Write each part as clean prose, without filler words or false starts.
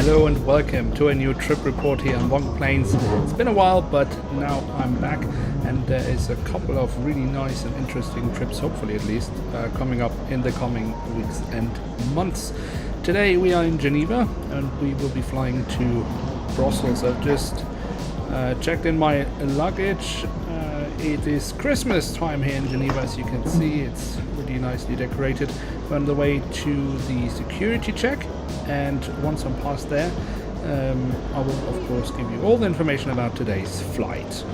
Hello and welcome to a new trip report here on Bongoplanes. It's been a while, but now I'm back, and there is a couple of really nice and interesting trips, hopefully at least, coming up in the coming weeks and months. Today we are in Geneva and we will be flying to Brussels. I've just checked in my luggage. It is Christmas time here in Geneva, as you can see. It's really nicely decorated. We're on the way to the security check, and once I'm past there, I will of course give you all the information about today's flight.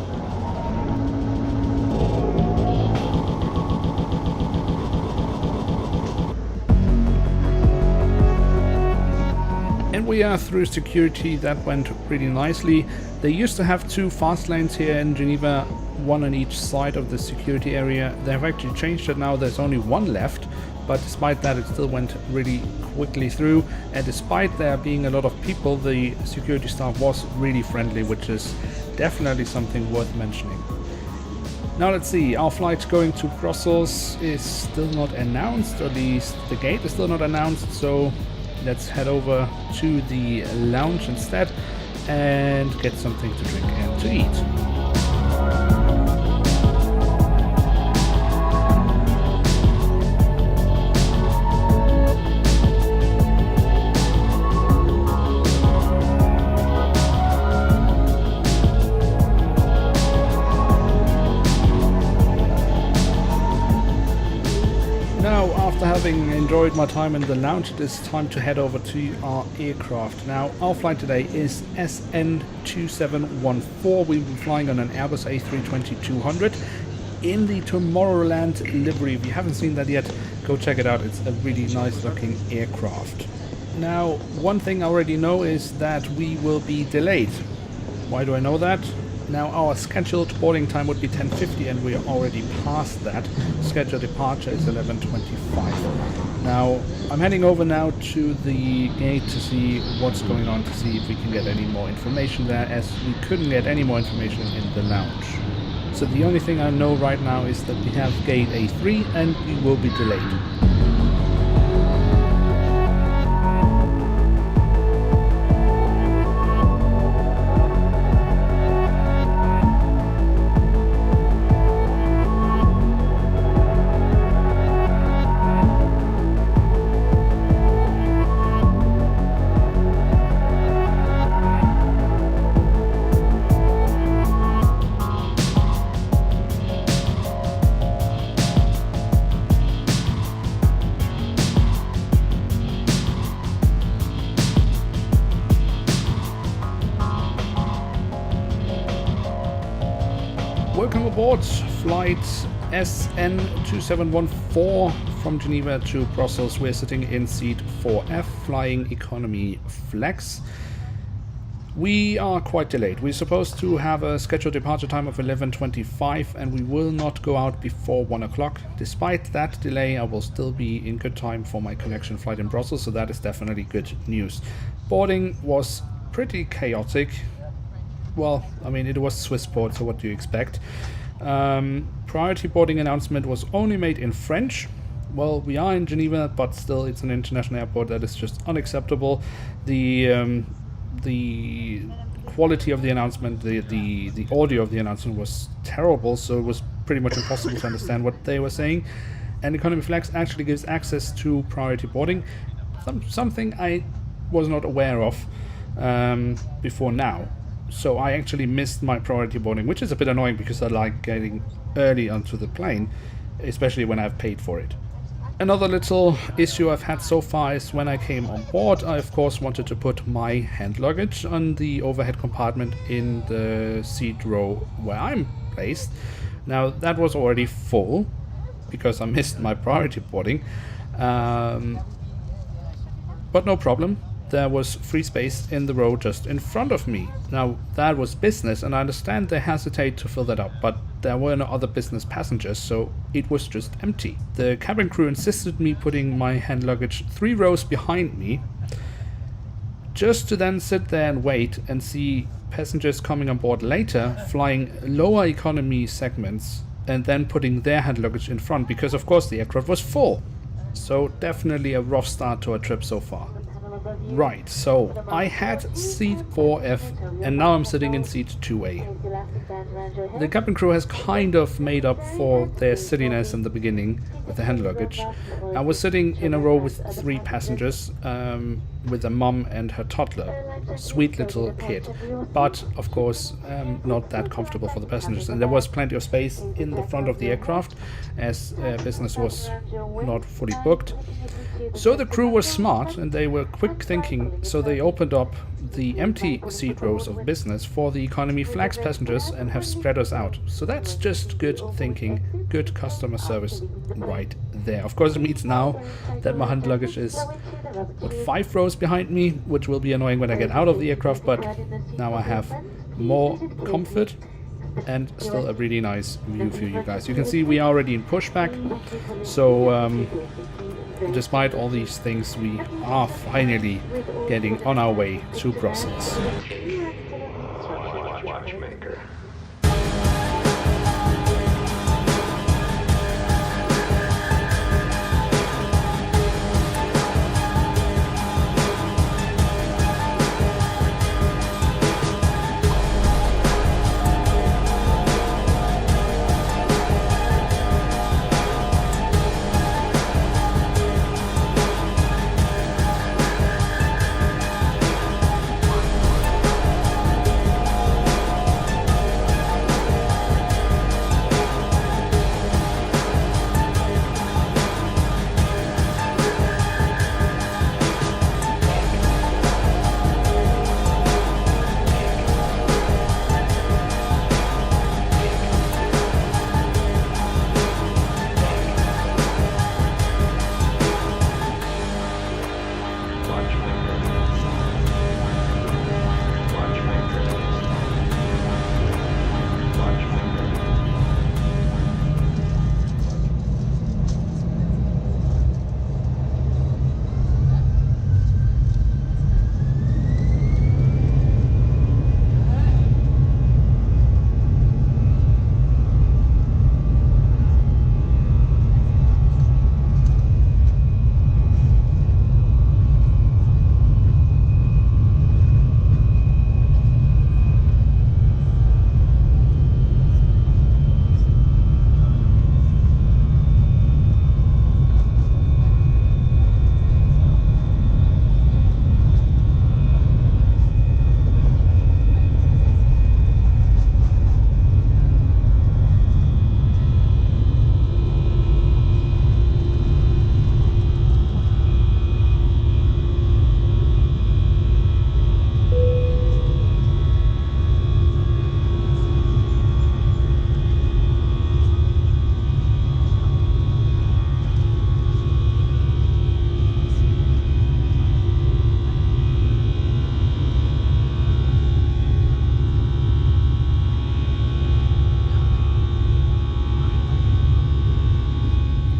And we are through security. That went pretty nicely. They used to have two fast lanes here in Geneva, one on each side of the security area. They have actually changed it now. There's only one left, but despite that it still went really quickly through, and despite there being a lot of people, the security staff was really friendly, which is definitely something worth mentioning. Now let's see, our flight going to Brussels is still not announced, or at least the gate is still not announced, so let's head over to the lounge instead and get something to drink and to eat. Now, after having enjoyed my time in the lounge, it is time to head over to our aircraft. Now, our flight today is SN2714. We'll be flying on an Airbus A320-200 in the Tomorrowland livery. If you haven't seen that yet, go check it out. It's a really nice looking aircraft. Now, one thing I already know is that we will be delayed. Why do I know that? Now, our scheduled boarding time would be 10:50, and we are already past that. Scheduled departure is 11:25. Now, I'm heading over now to the gate to see what's going on, to see if we can get any more information there, as we couldn't get any more information in the lounge. So the only thing I know right now is that we have gate A3 and we will be delayed. Welcome aboard flight SN2714 from Geneva to Brussels. We're sitting in seat 4F, flying economy flex. We are quite delayed. We're supposed to have a scheduled departure time of 11:25, and we will not go out before 1 o'clock. Despite that delay, I will still be in good time for my connection flight in Brussels, so that is definitely good news. Boarding was pretty chaotic. Well, I mean, it was Swissport, so what do you expect? Priority boarding announcement was only made in French. Well, we are in Geneva, but still it's an international airport. That is just unacceptable. The quality of the announcement, the audio of the announcement was terrible, so it was pretty much impossible to understand what they were saying. And Economy Flex actually gives access to priority boarding, something I was not aware of before now. So I actually missed my priority boarding, which is a bit annoying because I like getting early onto the plane, especially when I've paid for it. Another little issue I've had so far is when I came on board, I of course wanted to put my hand luggage on the overhead compartment in the seat row where I'm placed. Now that was already full because I missed my priority boarding, but no problem. There was free space in the row just in front of me. Now that was business, and I understand they hesitate to fill that up, but there were no other business passengers, so it was just empty. The cabin crew insisted me putting my hand luggage 3 rows behind me, just to then sit there and wait and see passengers coming on board later flying lower economy segments and then putting their hand luggage in front, because of course the aircraft was full. So definitely a rough start to our trip so far. Right, so I had seat 4F and now I'm sitting in seat 2A. The cabin crew has kind of made up for their silliness in the beginning with the hand luggage. I was sitting in a row with 3 passengers, with a mum and her toddler. Sweet little kid, but of course not that comfortable for the passengers. And there was plenty of space in the front of the aircraft as business was not fully booked. So the crew was smart and they were quick thinking, so they opened up the empty seat rows of business for the economy flex passengers and have spread us out. So that's just good thinking, good customer service right there. Of course, it means now that my hand luggage is 5 rows behind me, which will be annoying when I get out of the aircraft, but now I have more comfort and still a really nice view for you guys. You can see we are already in pushback, so despite all these things, we are finally getting on our way to Brussels. Watchmaker.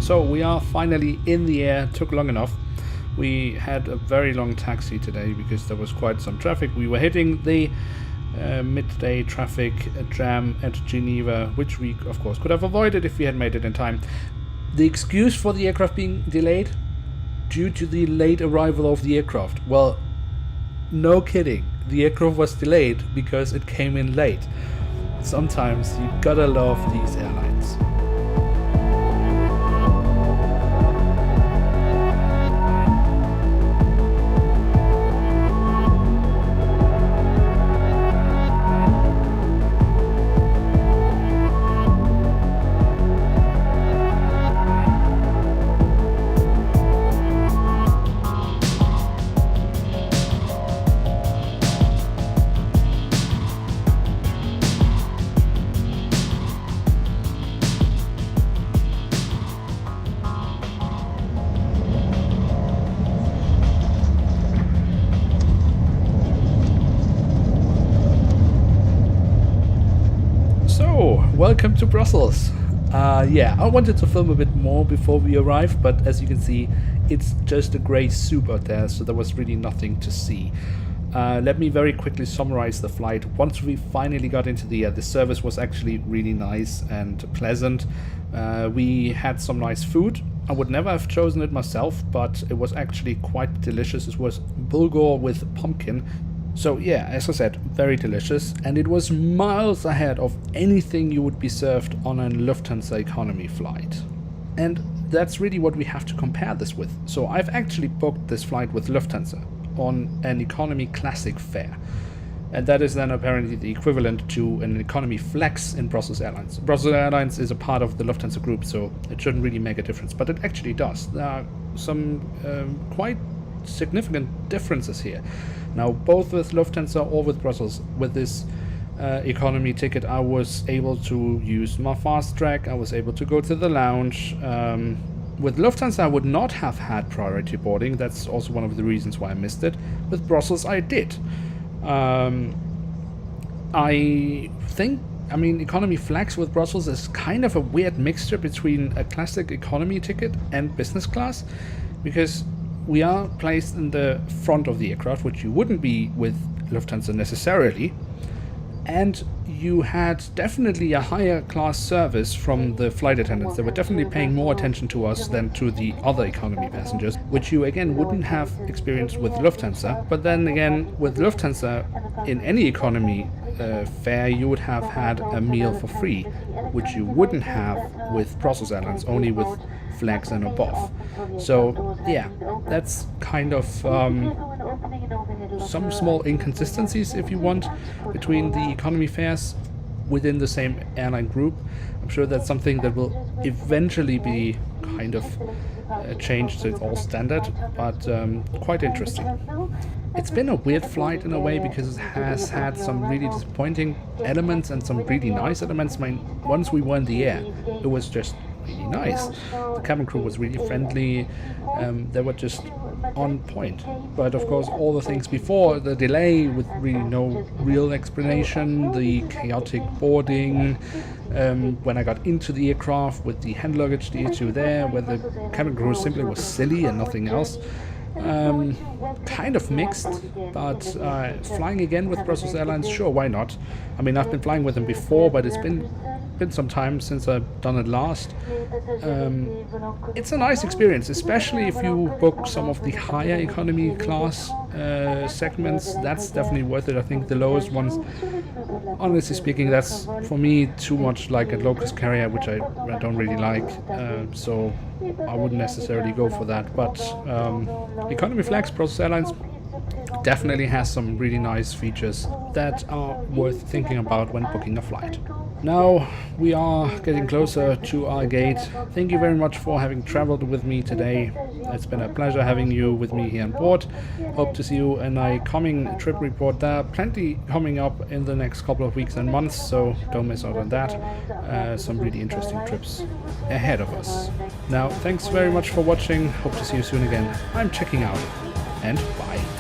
So we are finally in the air. Took long enough. We had a very long taxi today because there was quite some traffic. We were hitting the midday traffic jam at Geneva, which we of course could have avoided if we had made it in time. The excuse for the aircraft being delayed? Due to the late arrival of the aircraft. Well, no kidding. The aircraft was delayed because it came in late. Sometimes you gotta love these airlines. Welcome to Brussels. Yeah, I wanted to film a bit more before we arrived, but as you can see, it's just a grey soup out there, so there was really nothing to see. Let me very quickly summarize the flight. Once we finally got into the air, the service was actually really nice and pleasant. We had some nice food. I would never have chosen it myself, but it was actually quite delicious. It was bulgur with pumpkin. So yeah, as I said, very delicious, and it was miles ahead of anything you would be served on a Lufthansa economy flight. And that's really what we have to compare this with. So I've actually booked this flight with Lufthansa on an economy classic fare. And that is then apparently the equivalent to an economy flex in Brussels Airlines. Brussels Airlines is a part of the Lufthansa group, so it shouldn't really make a difference. But it actually does. There are some quite significant differences here. Now, both with Lufthansa or with Brussels, with this economy ticket, I was able to use my fast track. I was able to go to the lounge. With Lufthansa, I would not have had priority boarding. That's also one of the reasons why I missed it. With Brussels, I did. I think, economy flex with Brussels is kind of a weird mixture between a classic economy ticket and business class, because we are placed in the front of the aircraft, which you wouldn't be with Lufthansa necessarily, and you had definitely a higher class service from the flight attendants. They were definitely paying more attention to us than to the other economy passengers, which you again wouldn't have experienced with Lufthansa. But then again, with Lufthansa, in any economy fare, you would have had a meal for free, which you wouldn't have with Brussels Airlines, only with flex and above. So yeah, that's kind of some small inconsistencies, if you want, between the economy fares within the same airline group. I'm sure that's something that will eventually be kind of changed so it's all standard, but quite interesting. It's been a weird flight in a way, because it has had some really disappointing elements and some really nice elements. Once we were in the air, it was just really nice. The cabin crew was really friendly. They were just on point. But of course, all the things before, the delay with really no real explanation, the chaotic boarding, when I got into the aircraft with the hand luggage, the issue there, where the cabin crew simply was silly and nothing else. Kind of mixed, but flying again with Brussels Airlines, sure, why not? I've been flying with them before, but it's been some time since I've done it last. It's a nice experience, especially if you book some of the higher economy class segments. That's definitely worth it. I think the lowest ones, honestly speaking, that's for me too much like a low-cost carrier, which I don't really like, so I wouldn't necessarily go for that. But economy flex Brussels Airlines definitely has some really nice features that are worth thinking about when booking a flight. Now we are getting closer to our gate. Thank you very much for having traveled with me today. It's been a pleasure having you with me here on board. Hope to see you in a coming trip report. There are plenty coming up in the next couple of weeks and months, so don't miss out on that. Some really interesting trips ahead of us. Now, thanks very much for watching. Hope to see you soon again. I'm checking out, and bye.